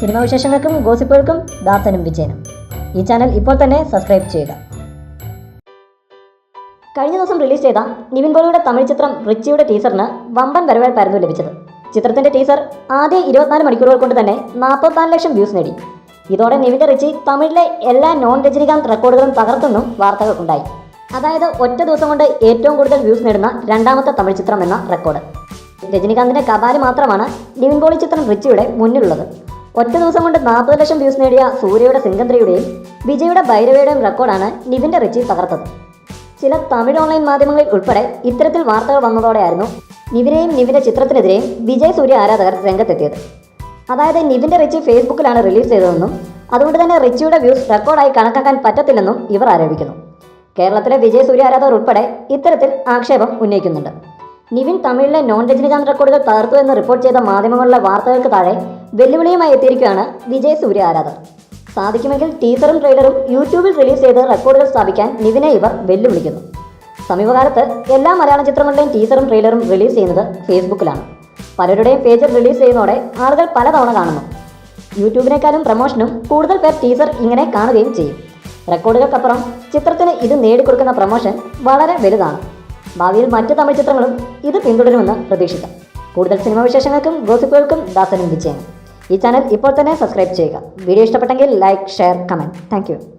Cinema വിശേഷങ്ങൾക്കും ഗോസിപ്പുകൾക്കും ദാസനും വിജയനും ഈ channel ഇപ്പോൾ തന്നെ സബ്സ്ക്രൈബ് ചെയ്യുക. കഴിഞ്ഞ ദിവസം റിലീസ് ചെയ്ത നിവിൻ പോളിയുടെ തമിഴ് ചിത്രം റിച്ചിയുടെ ടീസറിന് വമ്പൻ വരവേൽപ്പായിരുന്നു ലഭിച്ചത്. ചിത്രത്തിന്റെ ടീസർ ആദ്യ 24 മണിക്കൂറുകൾ കൊണ്ട് തന്നെ 44 ലക്ഷം വ്യൂസ് നേടി. ഇതോടെ നിവിന്റെ റിച്ചി തമിഴിലെ എല്ലാ നോൺ രജനികാന്ത് റെക്കോർഡുകളും തകർത്തെന്നും വാർത്തകൾക്കുണ്ടായി. അതായത് ഒറ്റ ദിവസം കൊണ്ട് ഏറ്റവും കൂടുതൽ വ്യൂസ് നേടുന്ന രണ്ടാമത്തെ തമിഴ് ചിത്രം എന്ന റെക്കോർഡ്. രജനികാന്തിന്റെ കബാലി മാത്രമാണ് നിവിൻ പോളി ചിത്രം റിച്ചിയുടെ മുന്നിലുള്ളത്. ഒറ്റ ദിവസം കൊണ്ട് 40 ലക്ഷം വ്യൂസ് നേടിയ സൂര്യയുടെ സിംഗന്ദ്രയുടെയും വിജയുടെ ഭൈരവയുടെയും റെക്കോർഡാണ് നിവിന്റെ റിച്ചി തകർത്തത്. ചില തമിഴ് ഓൺലൈൻ മാധ്യമങ്ങളിൽ ഉൾപ്പെടെ ഇത്തരത്തിൽ വാർത്തകൾ വന്നതോടെയായിരുന്നു നിവിനെയും നിവിന്റെ ചിത്രത്തിനെതിരെയും വിജയ് സൂര്യ ആരാധകർ രംഗത്തെത്തിയത്. അതായത് നിവിന്റെ റിച്ചി ഫേസ്ബുക്കിലാണ് റിലീസ് ചെയ്തതെന്നും അതുകൊണ്ട് തന്നെ റിച്ചിയുടെ വ്യൂസ് റെക്കോർഡായി കണക്കാക്കാൻ പറ്റത്തില്ലെന്നും ഇവർ ആരോപിക്കുന്നു. കേരളത്തിലെ വിജയ് സൂര്യ ആരാധകർ ഉൾപ്പെടെ ഇത്തരത്തിൽ ആക്ഷേപം ഉന്നയിക്കുന്നുണ്ട്. നിവിൻ തമിഴിലെ നോൺ രജനികാന്ത് റെക്കോർഡുകൾ തകർത്തു എന്ന് റിപ്പോർട്ട് ചെയ്ത മാധ്യമങ്ങളിലെ വാർത്തകൾക്ക് താഴെ വെല്ലുവിളിയുമായി എത്തിയിരിക്കുകയാണ് വിജയ് സൂര്യ ആരാധകർ. സാധിക്കുമെങ്കിൽ ടീസറും ട്രെയിലറും യൂട്യൂബിൽ റിലീസ് ചെയ്ത് റെക്കോർഡുകൾ സ്ഥാപിക്കാൻ നിവിനെ ഇവർ വെല്ലുവിളിക്കുന്നു. സമീപകാലത്ത് എല്ലാ മലയാളം ചിത്രങ്ങളുടെയും ടീസറും ട്രെയിലറും റിലീസ് ചെയ്യുന്നത് ഫേസ്ബുക്കിലാണ്. പലരുടെയും പേജിൽ റിലീസ് ചെയ്യുന്നതോടെ ആളുകൾ പലതവണ കാണുന്നു. യൂട്യൂബിനേക്കാളും പ്രമോഷനും കൂടുതൽ പേർ ടീസർ ഇങ്ങനെ കാണുകയും ചെയ്യും. റെക്കോർഡുകൾക്കപ്പുറം ചിത്രത്തിന് ഇത് നേടിക്കൊടുക്കുന്ന പ്രമോഷൻ വളരെ വലുതാണ്. ഭാവിയിൽ മറ്റ് തമിഴ് ചിത്രങ്ങളും ഇത് പിന്തുടരുമെന്ന് പ്രതീക്ഷിക്കാം. കൂടുതൽ സിനിമാ വിശേഷങ്ങൾക്കും ഗോസിപ്പുകൾക്കും ദാസനും വിജയനും ഈ ചാനൽ ഇപ്പോൾ തന്നെ സബ്സ്ക്രൈബ് ചെയ്യുക. വീഡിയോ ഇഷ്ടപ്പെട്ടെങ്കിൽ ലൈക്ക്, ഷെയർ, കമൻറ്റ്. താങ്ക്